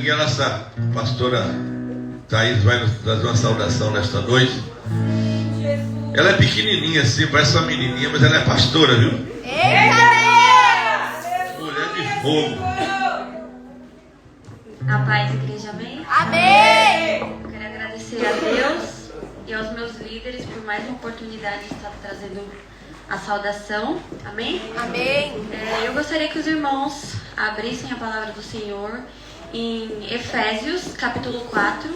E a nossa pastora Thaís vai nos trazer uma saudação nesta noite. Ela é pequenininha assim, parece uma menininha, mas ela é pastora, viu? Mulher de fogo. A paz, igreja, amém? Amém! Eu quero agradecer a Deus e aos meus líderes por mais uma oportunidade de estar trazendo a saudação, amém? Amém! Eu gostaria que os irmãos abrissem a palavra do Senhor em Efésios, capítulo 4,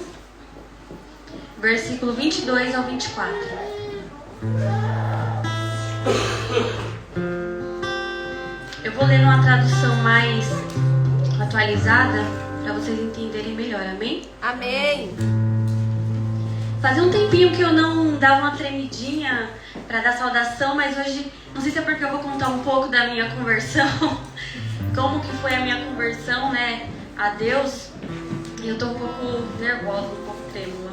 versículo 22 ao 24. Eu vou ler numa tradução mais atualizada para vocês entenderem melhor, amém? Amém! Fazia um tempinho que eu não dava uma tremidinha para dar saudação, mas hoje, não sei se é porque eu vou contar um pouco da minha conversão, como que foi a minha conversão, né, a Deus, e eu tô um pouco nervosa, um pouco trêmula.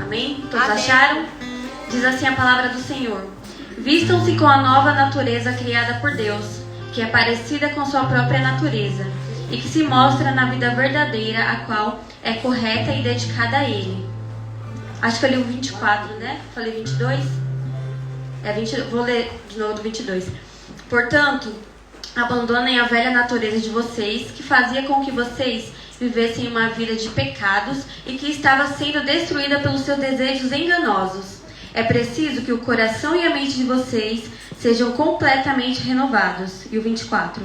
Amém? Todos Amém. acharam? Diz assim a palavra do Senhor: vistam-se com a nova natureza criada por Deus, que é parecida com sua própria natureza, e que se mostra na vida verdadeira, a qual é correta e dedicada a Ele. Acho que eu li o 24, né? Falei 22? Vou ler de novo do 22. Portanto, abandonem a velha natureza de vocês, que fazia com que vocês vivessem uma vida de pecados e que estava sendo destruída pelos seus desejos enganosos. É preciso que o coração e a mente de vocês sejam completamente renovados. E o 24.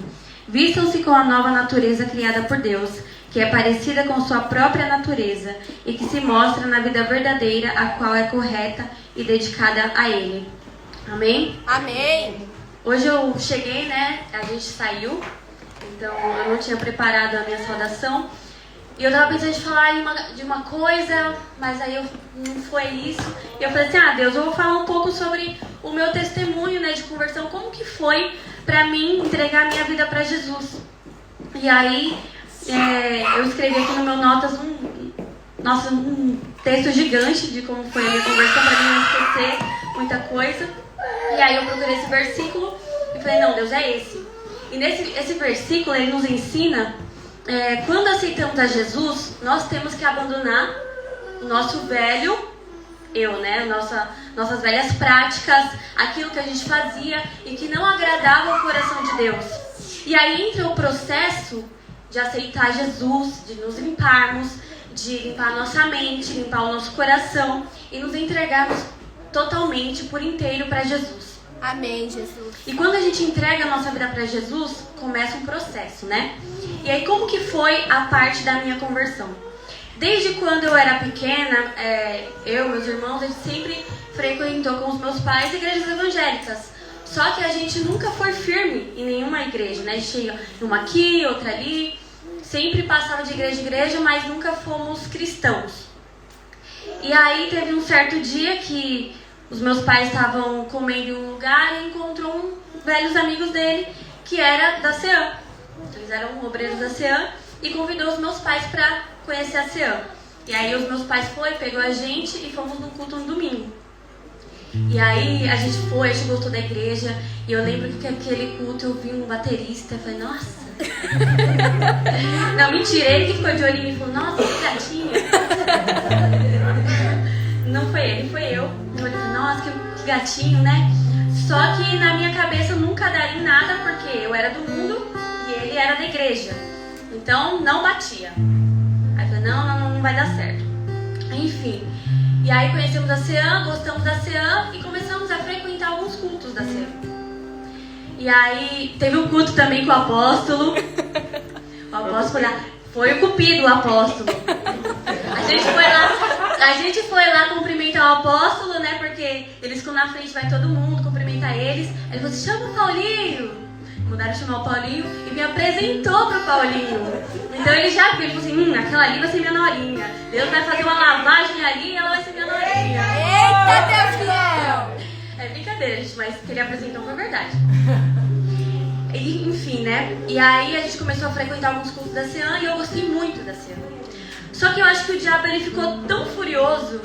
Vistam-se com a nova natureza criada por Deus, que é parecida com sua própria natureza e que se mostra na vida verdadeira, a qual é correta e dedicada a Ele. Amém? Amém! Hoje eu cheguei, né? A gente saiu, então eu não tinha preparado a minha saudação. E eu tava pensando em falar de uma coisa, mas aí não foi isso. E eu falei assim, Deus, eu vou falar um pouco sobre o meu testemunho, né, de conversão. Como que foi pra mim entregar a minha vida pra Jesus? E aí eu escrevi aqui no meu notas um texto gigante de como foi a minha conversão, pra mim não esquecer muita coisa. E aí eu procurei esse versículo e falei, não, Deus, é esse. E esse versículo, ele nos ensina, quando aceitamos a Jesus, nós temos que abandonar o nosso velho eu, né? Nossas velhas práticas, aquilo que a gente fazia e que não agradava o coração de Deus. E aí entra o processo de aceitar Jesus, de nos limparmos, de limpar a nossa mente, limpar o nosso coração e nos entregarmos totalmente, por inteiro, para Jesus. Amém, Jesus. E quando a gente entrega a nossa vida para Jesus, começa um processo, né? E aí, como que foi a parte da minha conversão? Desde quando eu era pequena, eu, meus irmãos, a gente sempre frequentou com os meus pais igrejas evangélicas. Só que a gente nunca foi firme em nenhuma igreja, né? A gente ia uma aqui, outra ali. Sempre passava de igreja em igreja, mas nunca fomos cristãos. E aí teve um certo dia que os meus pais estavam comendo em um lugar e encontrou velhos amigos dele que era da CEAM. Eles eram obreiros da CEAM e convidou os meus pais para conhecer a CEAM. E aí os meus pais pegou a gente e fomos num culto no domingo. E aí a gente gostou da igreja. E eu lembro que aquele culto eu vi um baterista e falei, nossa. Não, mentira, ele que ficou de olhinho e falou, nossa, que gatinha. Não foi ele, foi eu. Eu falei, nossa, que gatinho, né? Só que na minha cabeça eu nunca daria em nada, porque eu era do mundo e ele era da igreja. Então não batia. Aí eu falei, não vai dar certo. Enfim. E aí conhecemos a CEAM, gostamos da CEAM e começamos a frequentar alguns cultos da CEAM. E aí teve um culto também com o apóstolo. O apóstolo foi o cupido, o apóstolo. A gente foi lá cumprimentar o apóstolo, né? Porque eles ficam na frente, vai todo mundo cumprimentar eles. Aí ele falou assim, chama o Paulinho. Mandaram chamar o Paulinho e me apresentou pro Paulinho. Então ele já viu, ele falou assim, aquela ali vai ser minha norinha. Deus vai fazer uma lavagem ali e ela vai ser minha norinha. Eita, Deus fiel! É brincadeira, gente, mas que ele apresentou foi verdade. E, enfim, né? E aí a gente começou a frequentar alguns cultos da CEAM e eu gostei muito da CEAM. Só que eu acho que o diabo ele ficou tão furioso,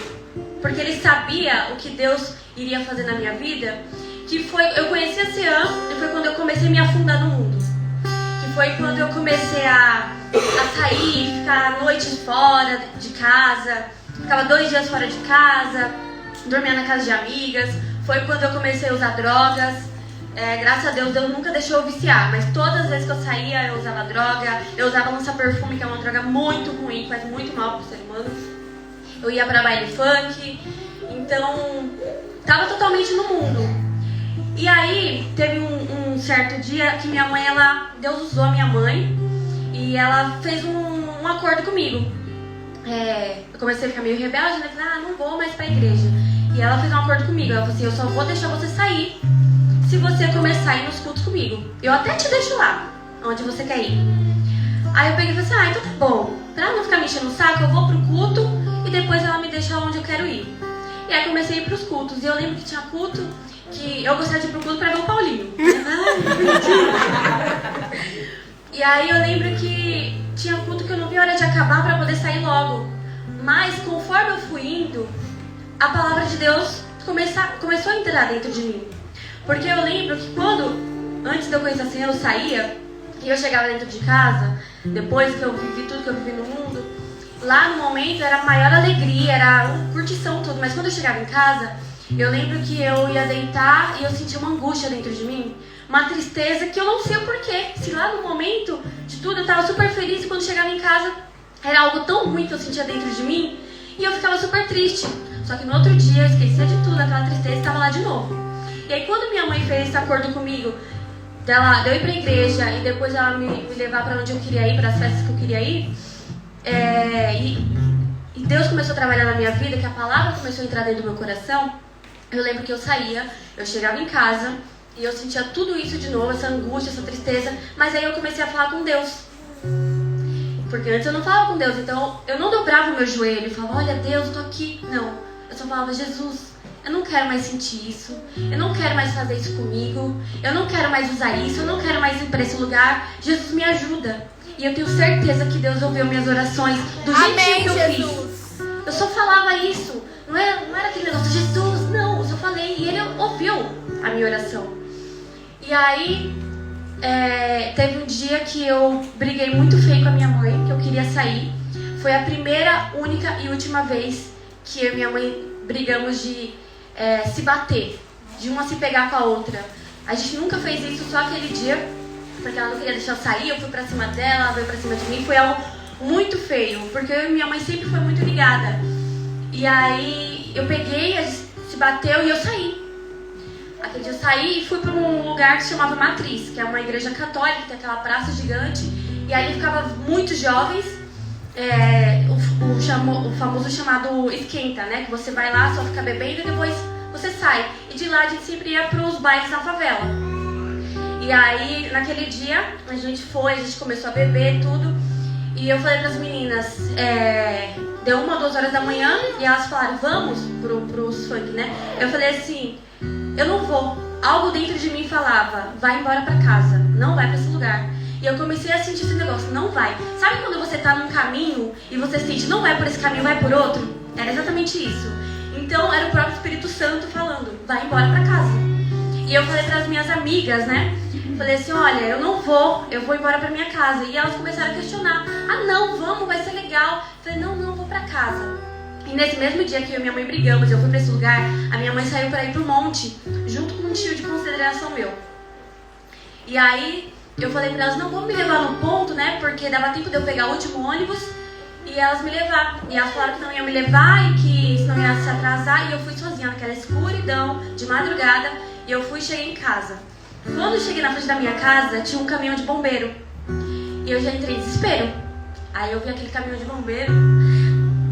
porque ele sabia o que Deus iria fazer na minha vida, que eu conheci a CEAM e foi quando eu comecei a me afundar no mundo. Que foi quando eu comecei a sair, ficar noites fora de casa, ficava 2 dias fora de casa, dormia na casa de amigas. Foi quando eu comecei a usar drogas. Graças a Deus nunca deixou eu viciar, mas todas as vezes que eu saía eu usava droga, eu usava lança-perfume, que é uma droga muito ruim, que faz muito mal pro ser humano. Eu ia pra baile funk, então tava totalmente no mundo. E aí teve um certo dia que minha mãe, Deus usou a minha mãe e ela fez um acordo comigo. Eu comecei a ficar meio rebelde, né? Falei, não vou mais pra igreja. E ela fez um acordo comigo, ela falou assim, eu só vou deixar você sair se você começar a ir nos cultos comigo. Eu até te deixo lá, onde você quer ir. Aí eu peguei e falei assim, então tá bom. Pra não ficar me enchendo o saco, eu vou pro culto e depois ela me deixa onde eu quero ir. E aí comecei a ir pros cultos. E eu lembro que tinha culto que eu gostava de ir pro culto pra ver o Paulinho. E aí eu lembro que tinha culto que eu não vi a hora de acabar pra poder sair logo. Mas conforme eu fui indo, a palavra de Deus começou a entrar dentro de mim. Porque eu lembro que antes de eu conhecer a Senhor, eu saía e eu chegava dentro de casa, depois que eu vivi tudo que eu vivi no mundo, lá no momento era a maior alegria, era uma curtição tudo, mas quando eu chegava em casa, eu lembro que eu ia deitar e eu sentia uma angústia dentro de mim, uma tristeza que eu não sei o porquê. Se lá no momento de tudo eu estava super feliz e quando chegava em casa era algo tão ruim que eu sentia dentro de mim e eu ficava super triste. Só que no outro dia eu esquecia de tudo, aquela tristeza estava lá de novo. E aí quando minha mãe fez esse acordo comigo, de eu ir pra igreja e depois ela me levar para onde eu queria ir, para as festas que eu queria ir, e Deus começou a trabalhar na minha vida, que a palavra começou a entrar dentro do meu coração, eu lembro que eu saía, eu chegava em casa e eu sentia tudo isso de novo, essa angústia, essa tristeza, mas aí eu comecei a falar com Deus. Porque antes eu não falava com Deus, então eu não dobrava o meu joelho e falava, olha Deus, eu tô aqui. Não, eu só falava, Jesus, eu não quero mais sentir isso, eu não quero mais fazer isso comigo, eu não quero mais usar isso, eu não quero mais ir para esse lugar, Jesus me ajuda. E eu tenho certeza que Deus ouviu minhas orações do jeitinho que eu fiz. Eu só falava isso, não era aquele negócio, Jesus, não, eu só falei e Ele ouviu a minha oração. E aí, teve um dia que eu briguei muito feio com a minha mãe, que eu queria sair. Foi a primeira, única e última vez que eu e minha mãe brigamos de se bater, de uma se pegar com a outra. A gente nunca fez isso, só aquele dia, porque ela não queria deixar eu sair, eu fui pra cima dela, ela veio pra cima de mim. Foi algo muito feio, porque eu e minha mãe sempre foi muito ligada. E aí eu peguei, a gente se bateu e eu saí. Aquele dia eu saí e fui para um lugar que se chamava Matriz, que é uma igreja católica, tem aquela praça gigante. E ali ficava muitos jovens, o famoso chamado esquenta, né? Que você vai lá, só fica bebendo e depois você sai. E de lá a gente sempre ia para os bailes na favela. E aí, naquele dia, a gente começou a beber tudo. E eu falei para as meninas, deu 1 ou 2 horas da manhã e elas falaram, vamos pros funk, né? Eu falei assim, eu não vou. Algo dentro de mim falava, vai embora pra casa, não vai pra esse lugar. E eu comecei a sentir esse negócio, não vai. Sabe quando você tá num caminho e você sente, não vai por esse caminho, vai por outro? Era exatamente isso. Então era o próprio Espírito Santo falando, vai embora pra casa. E eu falei pras minhas amigas, né? Falei assim, olha, eu não vou, eu vou embora pra minha casa. E elas começaram a questionar, não, vamos, vai ser legal. Eu falei, não, vou pra casa. E nesse mesmo dia que eu e minha mãe brigamos, eu fui pra esse lugar, a minha mãe saiu pra ir pro monte, junto com um tio de consideração meu. E aí eu falei pra elas, não, vamos me levar no ponto, né? Porque dava tempo de eu pegar o último ônibus e elas me levar. E elas falaram que não iam me levar e que senão ia se atrasar. E eu fui sozinha naquela escuridão, de madrugada, e eu fui e cheguei em casa. Quando eu cheguei na frente da minha casa, tinha um caminhão de bombeiro. E eu já entrei em desespero. Aí eu vi aquele caminhão de bombeiro.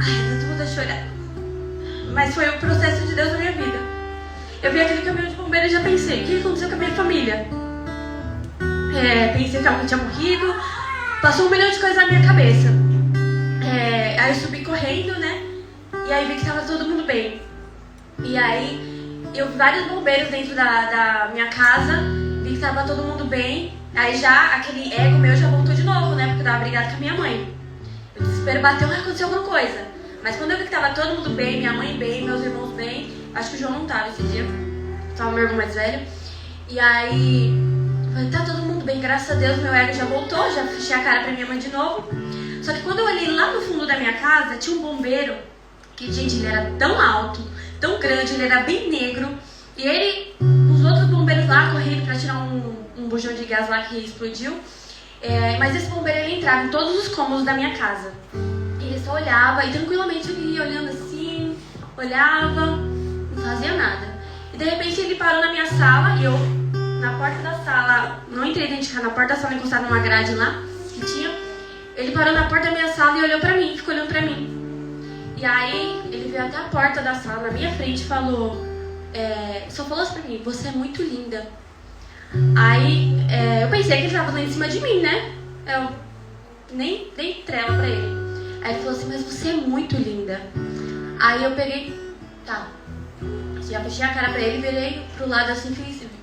Ai, todo mundo a chorar. Mas foi o processo de Deus na minha vida. Eu vi aquele caminhão de bombeiro e já pensei, o que aconteceu com a minha família? Pensei que alguém tinha morrido. Passou 1 milhão de coisas na minha cabeça. Aí eu subi correndo, né? E aí vi que tava todo mundo bem. E aí eu vi vários bombeiros dentro da minha casa. Vi que tava todo mundo bem. Aí já aquele ego meu já voltou de novo, né? Porque eu tava brigada com a minha mãe. O desespero bateu, aconteceu alguma coisa. Mas quando eu vi que tava todo mundo bem, minha mãe bem, meus irmãos bem. Acho que o João não tava esse dia. Tava meu irmão mais velho. E aí Falei, tá todo mundo bem, graças a Deus, meu ego já voltou, já fechei a cara pra minha mãe de novo. Só que quando eu olhei lá no fundo da minha casa, tinha um bombeiro, que, gente, ele era tão alto, tão grande, ele era bem negro. E ele, os outros bombeiros lá, correndo pra tirar um bujão de gás lá que explodiu. Mas esse bombeiro, ele entrava em todos os cômodos da minha casa. Ele só olhava e tranquilamente ele ia olhando assim, olhava, não fazia nada. E de repente ele parou na minha sala e eu, na porta da sala, não entrei dentro de casa, na porta da sala encostado numa grade lá, que tinha. Ele parou na porta da minha sala e olhou pra mim, ficou olhando pra mim. E aí ele veio até a porta da sala, na minha frente, e falou, só falou assim pra mim, você é muito linda. Aí eu pensei que ele tava falando em cima de mim, né? Eu nem dei trela pra ele. Aí ele falou assim, mas você é muito linda. Aí eu peguei, tá, já fechei a cara pra ele, virei pro lado assim,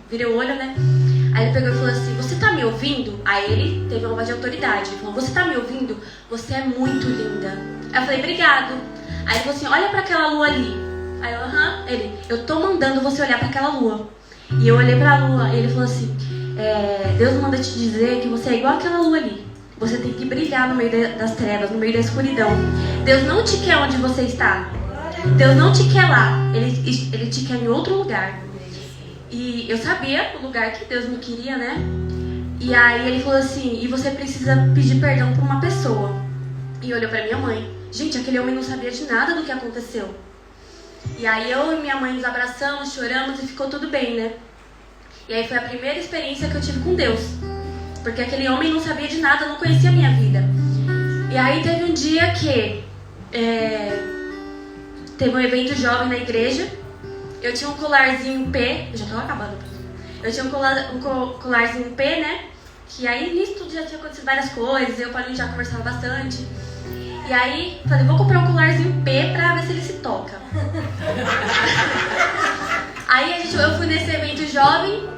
virei o olho, né? Aí ele pegou e falou assim, você tá me ouvindo? Aí ele teve uma voz de autoridade, ele falou, você tá me ouvindo? Você é muito linda. Aí eu falei, obrigado. Aí ele falou assim, olha pra aquela lua ali. Aí eu, aham. Ele, eu tô mandando você olhar pra aquela lua. E eu olhei pra lua e ele falou assim, Deus manda te dizer que você é igual aquela lua ali. Você tem que brilhar no meio das trevas, no meio da escuridão. Deus não te quer onde você está. Deus não te quer lá. Ele te quer em outro lugar. E eu sabia o lugar que Deus me queria, né? E aí ele falou assim, e você precisa pedir perdão por uma pessoa. E olhou pra minha mãe. Gente, aquele homem não sabia de nada do que aconteceu. E aí eu e minha mãe nos abraçamos, choramos e ficou tudo bem, né? E aí foi a primeira experiência que eu tive com Deus. Porque aquele homem não sabia de nada, não conhecia a minha vida. E aí teve um dia que teve um evento jovem na igreja. Eu tinha um colarzinho P, eu já tava acabando. Eu tinha um colarzinho P, né? Que aí nisso tudo já tinha acontecido várias coisas, eu e o Paulinho já conversava bastante. E aí falei, vou comprar um colarzinho P pra ver se ele se toca. Aí eu fui nesse evento jovem,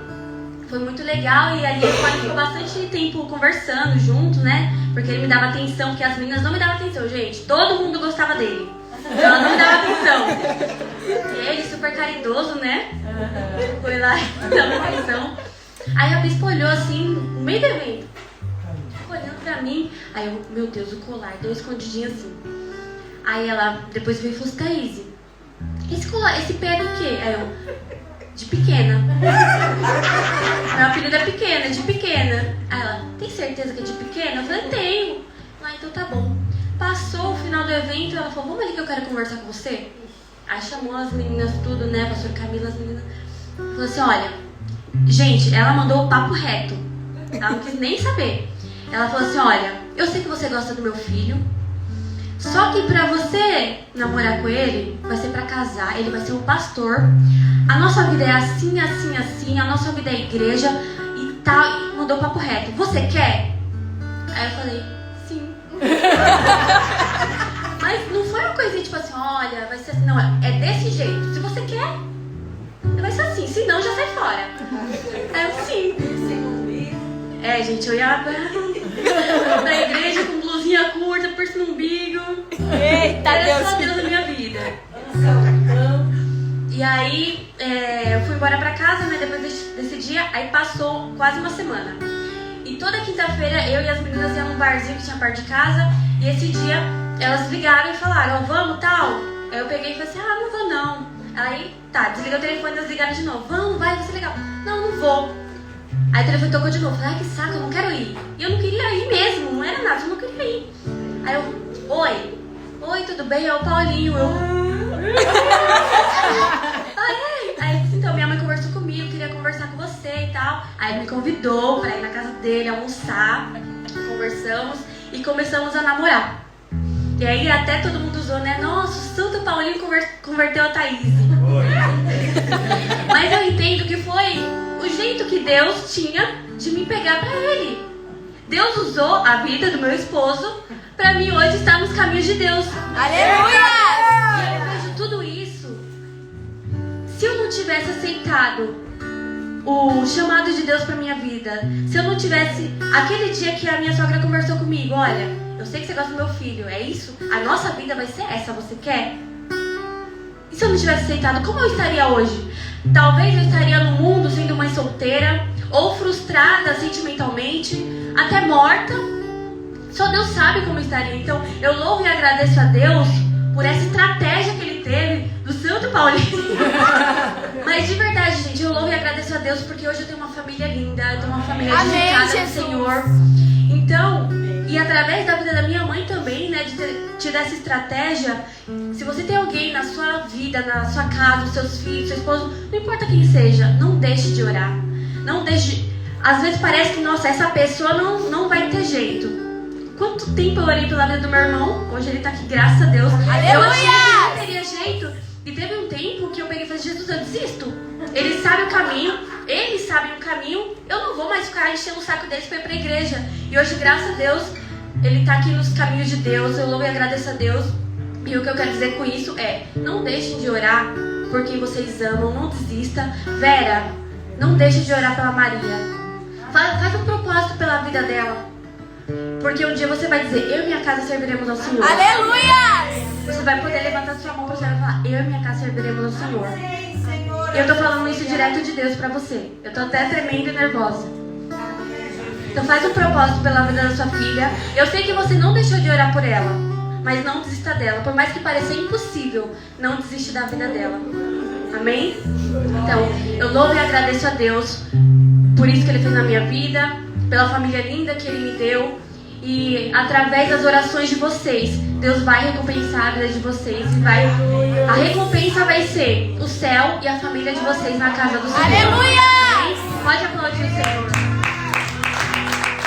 foi muito legal, e ali o Paulinho ficou bastante tempo conversando junto, né? Porque ele me dava atenção, porque as meninas não me davam atenção, gente. Todo mundo gostava dele. Ela não me dava atenção. E ele, super caridoso, né? Foi lá e dava atenção. Aí a bispa olhou assim, no meio do evento, ficou olhando pra mim. Aí eu, meu Deus, o colar, deu escondidinho assim. Aí ela depois veio e falou assim, Thaís, esse colar, esse pé é do quê? Aí eu, de pequena. Meu apelido é pequena, de pequena. Aí ela, tem certeza que é de pequena? Eu falei, tenho. Ah, então tá bom. Passou o final do evento, ela falou, vamos ali que eu quero conversar com você. Aí chamou as meninas tudo, né, a pastora Camila, as meninas. Falou assim, olha, gente, ela mandou o papo reto. Ela não quis nem saber. Ela falou assim, olha, eu sei que você gosta do meu filho, só que pra você namorar com ele, vai ser pra casar, ele vai ser um pastor. A nossa vida é assim, assim, assim, a nossa vida é igreja e tal. E mandou o papo reto. Você quer? Aí eu falei, sim. Mas não foi uma coisinha tipo assim, olha, vai ser assim. Não, é desse jeito. Se você quer, vai ser assim. Se não, já sai fora. Aí eu, sim. Gente, eu ia na igreja com blusinha curta, piercing no umbigo. Eita, era Deus. só Deus na minha vida. E aí, eu fui embora pra casa, né, depois desse dia. Aí passou quase uma semana. E toda quinta-feira, eu e as meninas iam num barzinho que tinha perto de casa. E esse dia, elas ligaram e falaram, ó, vamos, tal. Aí eu peguei e falei assim, não vou não. Aí, tá, desliguei o telefone, elas ligaram de novo. Vamos, vai ser legal. Não vou. Aí o telefone tocou de novo. Falei, que saco, eu não quero ir. E eu não queria ir mesmo, não era nada, eu não queria ir. Aí eu, oi, tudo bem? É o Paulinho, Aí então minha mãe conversou comigo, queria conversar com você e tal. Aí ele me convidou pra ir na casa dele almoçar. Conversamos e começamos a namorar. E aí até todo mundo usou, né? Nossa, o santo Paulinho converteu a Thaís. Mas eu entendo que foi o jeito que Deus tinha de me pegar pra ele. Deus usou a vida do meu esposo pra mim hoje estar nos caminhos de Deus. Aleluia! E eu vejo tudo isso. Se eu não tivesse aceitado o chamado de Deus pra minha vida, se eu não tivesse aquele dia que a minha sogra conversou comigo, olha, eu sei que você gosta do meu filho, é isso? A nossa vida vai ser essa, você quer? se eu não tivesse aceitado, como eu estaria hoje? Talvez eu estaria no mundo sendo mãe solteira, ou frustrada sentimentalmente, até morta. Só Deus sabe como estaria. Então, eu louvo e agradeço a Deus por essa estratégia que Ele teve do Santo Paulinho. Mas de verdade, gente, eu louvo e agradeço a Deus porque hoje eu tenho uma família linda, eu tenho uma família dedicada ao Senhor. Então, e através da vida da minha mãe também, né, de ter tido essa estratégia, se você tem alguém na sua vida, na sua casa, os seus filhos, seu esposo, não importa quem seja, não deixe de orar. Não deixe. Às vezes parece que, nossa, essa pessoa não vai ter jeito. Quanto tempo eu orei pela vida do meu irmão? Hoje ele tá aqui, graças a Deus. Aleluia! Eu achei que ele não teria jeito. E teve um tempo que eu peguei e falei, Jesus, eu desisto. Ele sabe o caminho, eles sabem o caminho. Eu não vou mais ficar enchendo o saco deles pra ir pra igreja. E hoje, graças a Deus, ele tá aqui nos caminhos de Deus. Eu louvo e agradeço a Deus. E o que eu quero dizer com isso é, não deixem de orar por quem vocês amam. Não desista. Vera, não deixe de orar pela Maria. Faz um propósito pela vida dela. Porque um dia você vai dizer, eu e minha casa serviremos ao Senhor. Aleluia! Você vai poder levantar sua mão para o Senhor e falar, eu e minha casa serviremos ao Senhor. E eu tô falando isso direto de Deus pra você. Eu tô até tremendo e nervosa. Então faz um propósito pela vida da sua filha. Eu sei que você não deixou de orar por ela, mas não desista dela. Por mais que pareça impossível, não desiste da vida dela. Amém? Então, eu louvo e agradeço a Deus por isso que Ele fez na minha vida, pela família linda que Ele me deu. E através das orações de vocês, Deus vai recompensar a vida de vocês. E a recompensa vai ser o céu e a família de vocês na casa do Senhor. Aleluia! Amém? Pode aplaudir o Senhor.